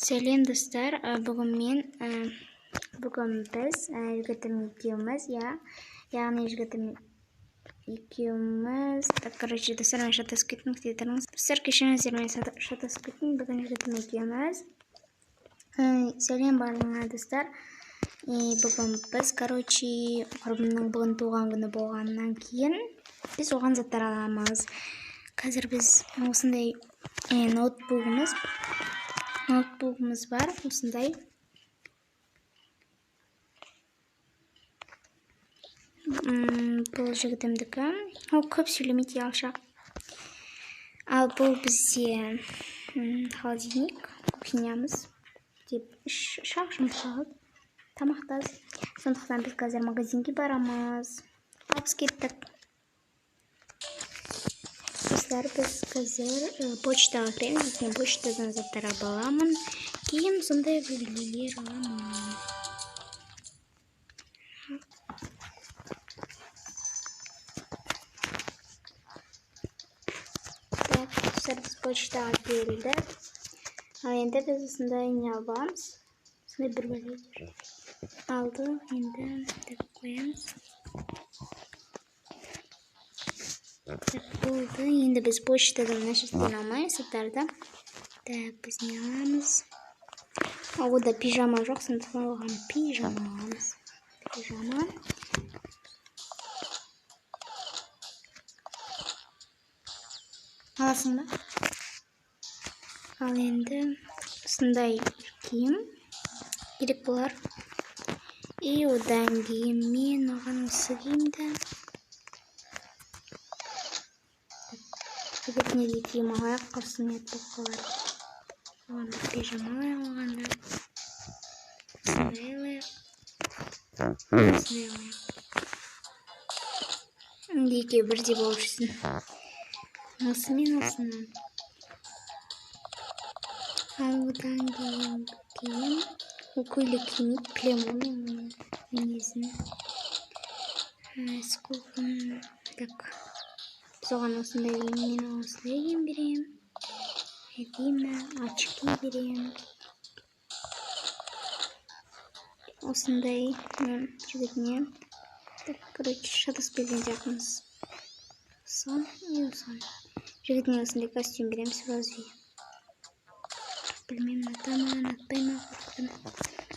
Сәлем достар, бүгін біз жігітім екеуміз, яғни жігітім екеуміз, короче, достар, мен шатасып кеттім, күтетіріңіз. Достар, кешіріңіздер, мен шатасып кеттім, бүгін жігітім екеуміз. Сәлем барлығыңа достар. Бүгін біз, короче, құрбымның бүгін туған күні болғаннан кейін біз оған заттар аламыз. Қазір біз осындай ноутбугымыз бар, осындай. Бұл жігітімдікі. Ол көп сөйлемейді, алшақ. Ал бұл бізде холодильник, кухнямыз. Шақ жұмсалып, тамақтас. Сондықтан біз қазір магазинге барамыз. Алып кеттік. Достар, біз қазір почтаға кіреміз. Мен почтадан заттар аламын. Кейін сондай үлгілер аламын. Достар, біз почтаға келдік. Ал енді біз осындай не аламыз. Осындай бір бөлек алдық. Енді қоямыз. Болды. Енді біз почтадан нәрсесін алмаймыз заттарды. Біз не аламыз? Ода пижама жоқ, сондықтан оған пижама аламыз. Пижама. Аласың ба? Ал енді осындай киім керек болар. И одан кейін мен оған осы киімді. Егер неге киім алайық, қосымет болып қалар. Оған бір пижама алайық, оғанда. Осындай алайық. Осындай алайық. Екеуі бірдей болып жүрсін. Осы мен осынан. Ал одан кейін көйлек киініп, племомен мінезін. Сколько? Так. Соған осындай мен осындай киім берем. Әдемі, очки берем. Осындай жігітіне. Так, короче, шатасып келген жақымыз. Сон и сон. Жігітіне осындай костюм берем, сразу. Білмем, атпайма, қорқын.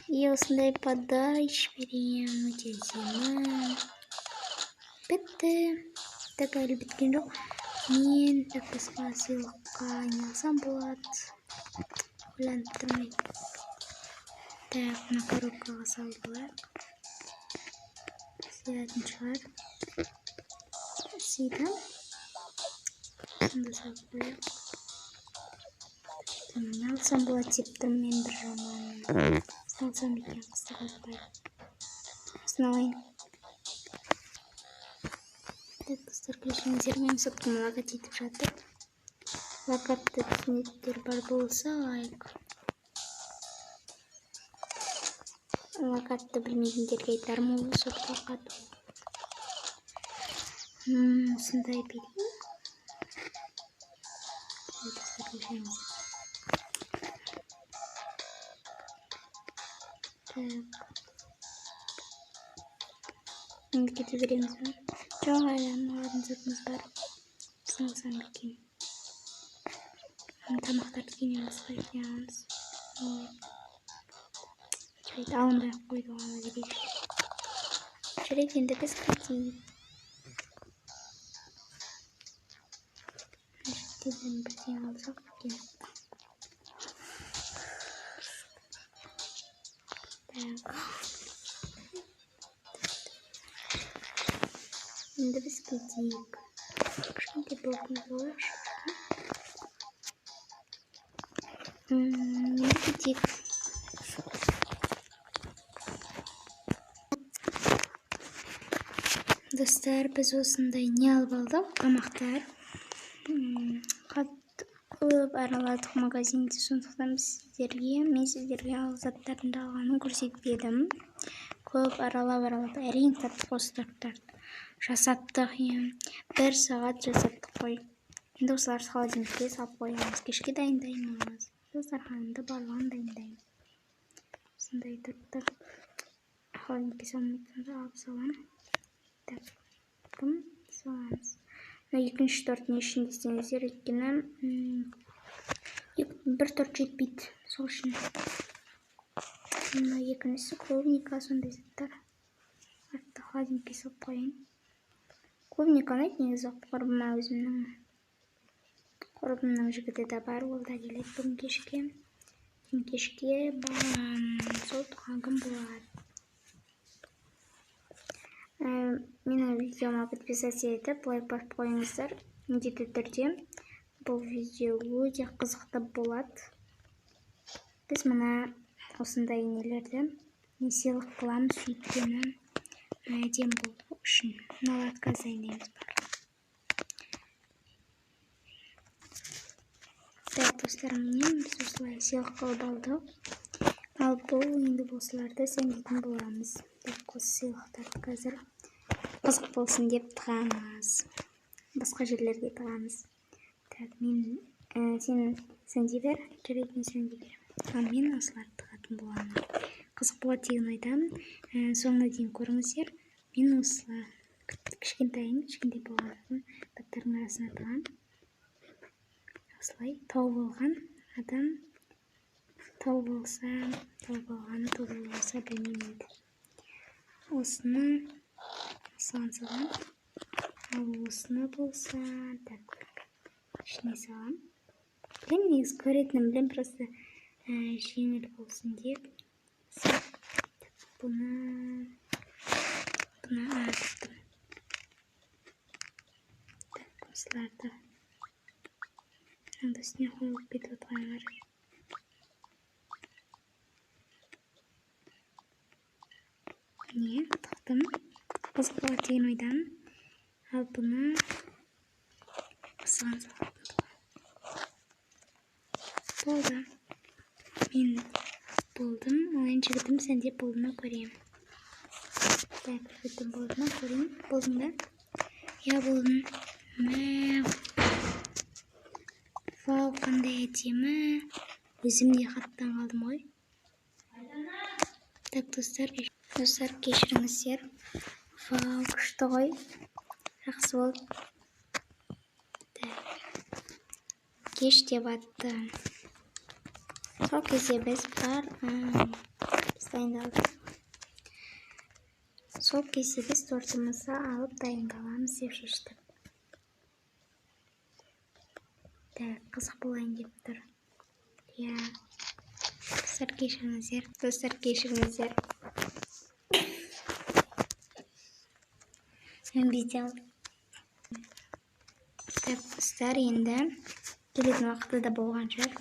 И осындай подарыч берем. Өтесемін. Бітті. Так, әлі біткен жоқ. Мен так басқа сыйлыққа не алсам болады. Ойланып тұрмайды. Так, мына коробкаға салып алайық. Сиятын шығар. Сөйтіп. Сонда салып қояйық. Не алсам болады деп тұрмын мен бір жаман. Алсам екен қысты қалпайды. Осыны алайын. Так, достар, кешіріңіздер, мен соттым лакат етіп жатыр. Лакатты түсініктер бар болса лайк. Лакатты білмейтіндерге айтарым ол сотқа қату. Осындай берейін. Достар, кешіріңіздер. Так. Енді кете береміз ба? Жоқ, әлі мағадын затымыз бар. Біздің алсам бекен. Тамақтарды кейінен басқа етеміз. Жарайды, алынбай қойды оған берейік. Жарайды, енді біз кетейік. Жігіттерден бірден алсақ екен. Так. Енді біз кетейік. Кішкентай блокымыз болайық. Енді кетейік. Достар, біз осындай не алып алдық? Тамақтар. Көп араладық магазинде, сондықтан мен сіздерге заттарымды алғанын көрсетпедім. Көп аралап, әрең таптық осы заттарды. Жасаттық, 1 сағат жасаттық қой. Енді осыларды холодильникке салып қоямыз. Кешке дайындаймыз. дастарханымды барлығын дайындаймын. Осындай тұрды. Холодильникке салып саламын. Так, саламыз. Екінші торттың ішінде істеңіздер, өйткені бір торт жетпейді, сол үшін. Екіншісі клубника, сондай заттар. Артта холодильникке салып қояйын. Клубника ұнайды негізі, құрбымның жігіті де бар, ол да келеді бүгін кешке. Кешке сол туған күн болады. Менің видеома подписаться етіп, лайк басып қойыңыздар. Міндетті түрде бұл видео өте қызықты болады. Біз мына осындай нелерді сыйлық қыламыз, өйткені әдем болу үшін наладка дайындаймыз бар. Так, достарым, мен біз осылай сыйлық қылып алдық. Ал бұл енді осыларды сәндейтін боламыз. Так, осы сыйлықтарды қазір қызық болсын деп тығамыз. Басқа жерлерге тығамыз. Так, сен сәндей бер, жарайды, сәндей бер. Ал мен осыларды тығатын боламын. Қызық болады деген ойдамын. Соңына дейін көріңіздер. Мен осылай кішкентай болған заттардың арасына тығам. Осылай тау болған адам тау болса білмеймін. Осыны салам. Ал осыны болса, так, ішіне салам. Білем, негізі көретінім білем, просто жеңіл болсын деп. Бұны ағыттым. Так, осыларды. Анда үстіне қойып кетіп отқандар. Не, тықтым. Қызық болады деген ойдамын. Ал бұны осыған салатын болды. Мен болдым. Олайын жігітім сәндеп болдыма көрейін. Так, жігітім болдыма көрейін. Болдың да? Я болдым. Вау, қандай әдемі. Өзім де қаттан қалдым ғой. Так, достар, кешіріңіздер. Вау, күшті ғой. Жақсы болды. Кеш деп атты. Сол кезде біз дайындалдық. Сол кезде біз тортымызды алып дайындаламыз деп шештік. Так, қызық болайын деп тұр. Я, достар кешіріңіздер. Мен видео. Так, достар, енді келетін уақыты да болған шығар.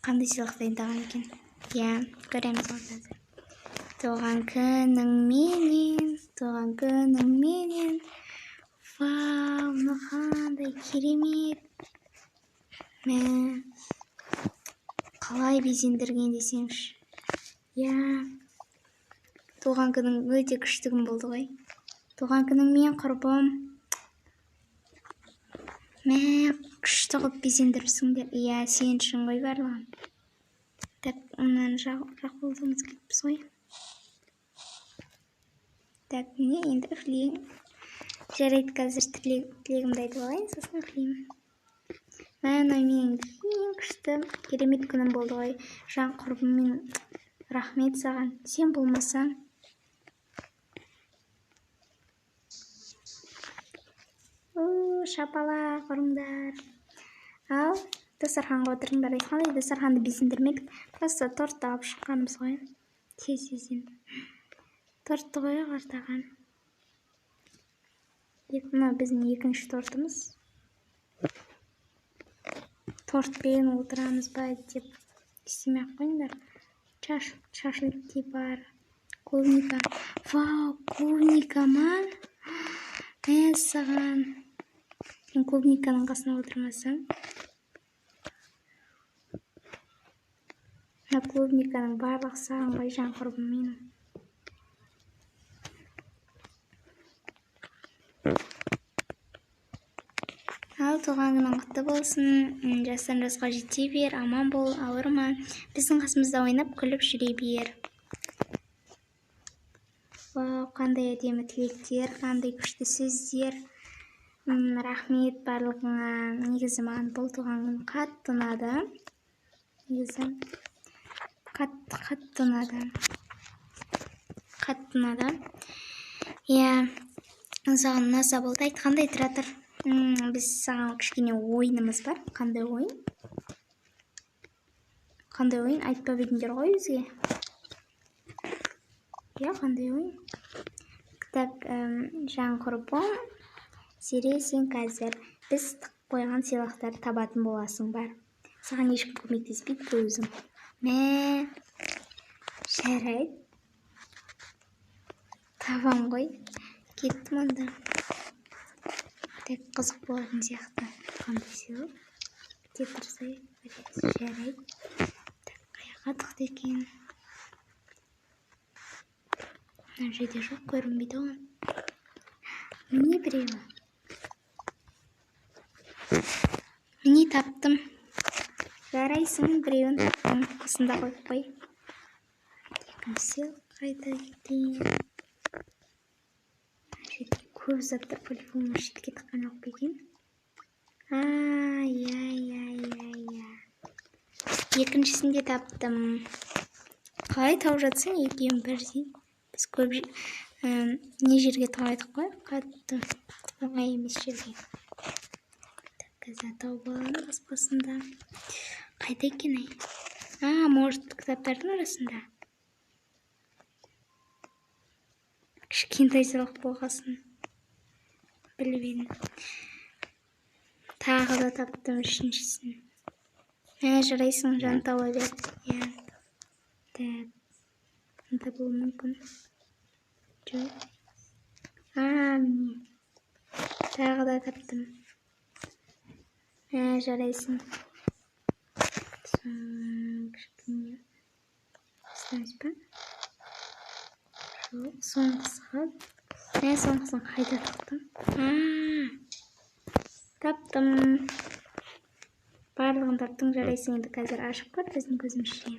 Қандай сыйлық дайындаған екен? Я, көреміз қазір. Туған күнің менен. Вау, қандай керемет. Қалай безендірген десеңші. Я, туған күнің өте күшті күн болды ғой. Туған күнің мен құрбым. Күшті қып безендіріпсіңдер. Я, сен үшін ғой барлығын. Так, онан жақ болдыңыз кетіппіз ғой. Так, міне енді үфлейін. Жарайды, қазір тілегімді айтып алайын, сосын үфлеймін. Менің ең күшті керемет күнім болды ғой. Жан құрбыммен рахмет саған. Сен болмасаң. Шапалақ ұрыңдар. Ал дастарханға отырыңдар. Қалай дастарханды безендірмедік. Просто тортты алып шыққанымыз ғой. Тез-тезден. Тортты ғой артаған. Мына біздің екінші тортымыз. Тортпен отырамыз ба деп істемей-ақ қойыңдар. Шашлыкки бар. Клубника. Вау, клубника ма? Саған. Мен клубниканың қасына отырмасам. Клубниканың барлық саған ғой, жан құрбым менің. Ал туған күнің құтты болсын, жастан жасқа жете бер, аман бол, ауырма, біздің қасымызда ойнап күліп жүре бер. Вау, қандай әдемі тілектер, қандай күшті сөздер. Рахмет барлығыңа. Негізі маған бұл туған күн қатты ұнады. Негізі қатты ұнады. Иә, саған ұнаса болды. Айтқандай тұра тұр. Біз саған кішкене ойынымыз бар. Қандай ойын? Қандай ойын? Айтпап едіңдер ғой бізге. Иә, қандай ойын? Кітап Жан құрбым, Зере, сен қазір біз қойған сыйлықтар табатын боласың бар. Саған ешкім көмектеспейді, өзің. Мә, жарайды. Табам ғой. Кеттім онда. Тек қызық болатын сияқты. Қандай сыйлық? Кете тұрсай. Жарайды. Қаяққа тықты екен. Мына жерде жоқ, көрінбейді ғой. Міне біреуі. Міне таптым. Жарайсың, біреуін таптым. Осында қойып қой. Екінші қайта кетейін. Көп заттар по-любому шетке тыққан жоқ па екен? Иә. Екіншісін де таптым. Қалай тауып жатсың, екеуін бірдей? Біз көп не жерге тауайдық қой? Қатты оңай емес жерге. Қазір тауып аламын баспасында. Қайда екен ай? Может, кітаптардың арасында? Кішкентай сыйлық болғасын. Біліп. Тағы да таптым үшіншісін. Жарайсың, жан тауа бер. Иә. Онда болу мүмкін. Жоқ. Міне. Тағы да таптым. Жарайсың. Кішкене. Естеміз ба? Жоқ, соңғысы. Соңғысын қайда таптым? Таптым. Барлығын таптың, жарайсың. Енді қазір ашып көр, біздің көзімізше.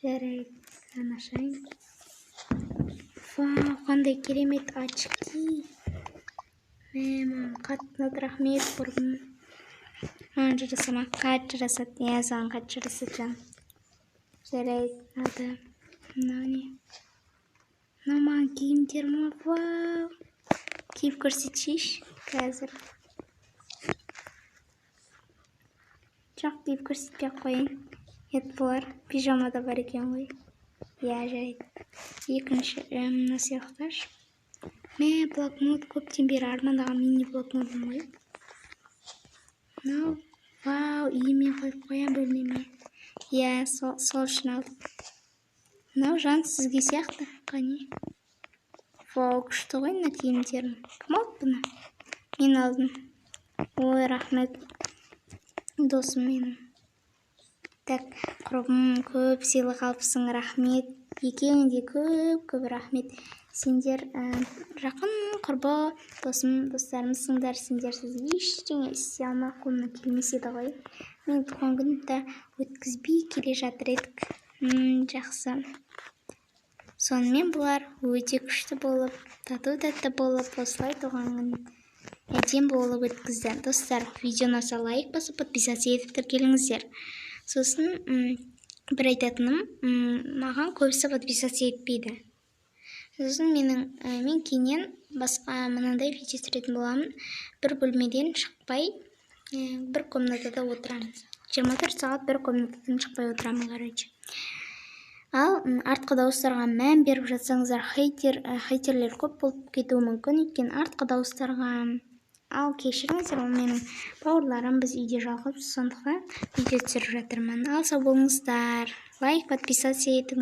Жарайды, саған ашайын. Вау, қандай керемет очки. Маған қатты рахмет құрбым. Жарасама, қатты жарасады. Иә, саған қатты жарасады жан. Жарайды, алды. Мынау не? Мынау маған киімдер ма? Вау. Киіп көрсетшейші қазір. Жоқ, киіп көрсетпей қойын. Ет болар. Пижамада бар екен ғой. Иә, жарайды. Екінші сыйлықтар. Блокнот көптен бері армандаған мини блокнотым ғой. Мынау, вау, үйіме қойып қоям бөлмеме. Иә, сол үшін алдым. Мынау жан сізге сияқты, қане. Вау, күшті ғой мына киімдерім. Кім алды бұны? Мен алдым. Ой, рахмет. Досым менің. Так, құрбым, көп сыйлық алыпсың, рахмет. Екеуінде көп рахмет. Сендер жақын құрбы, достарымызсыңдар, сендерсіз ештеңе істей алмай қолымнан келмес еді ғой. Мен туған күнді өткізбей келе жатыр едік. Жақсы. Сонымен бұлар өте күшті болып, тату-тәтті болып, осылай туған күн әдем болып өткізді. Достар, видео ұнаса лайк басып, подписаться етіп тіркеліңіздер. Сосын бір айтатыным, маған көбісі подписаться етпейді. Сосын мен кейіннен басқа мынандай видео түсіретін боламын. Бір бөлмеден шықпай, бір комнатада отырамыз. 24 сағат бір комнатадан шықпай отырамын, короче. Ал артқы дауыстарға мән беріп жатсаңыздар, хейтерлер көп болып кетуі мүмкін, өйткені артқы дауыстарға. Ал кешіріңіздер, ол менің бауырларым, біз үйде жалғыз, сондықтан видео түсіріп жатырмын. Ал сау болыңыздар. Лайк, подписаться етіңіз.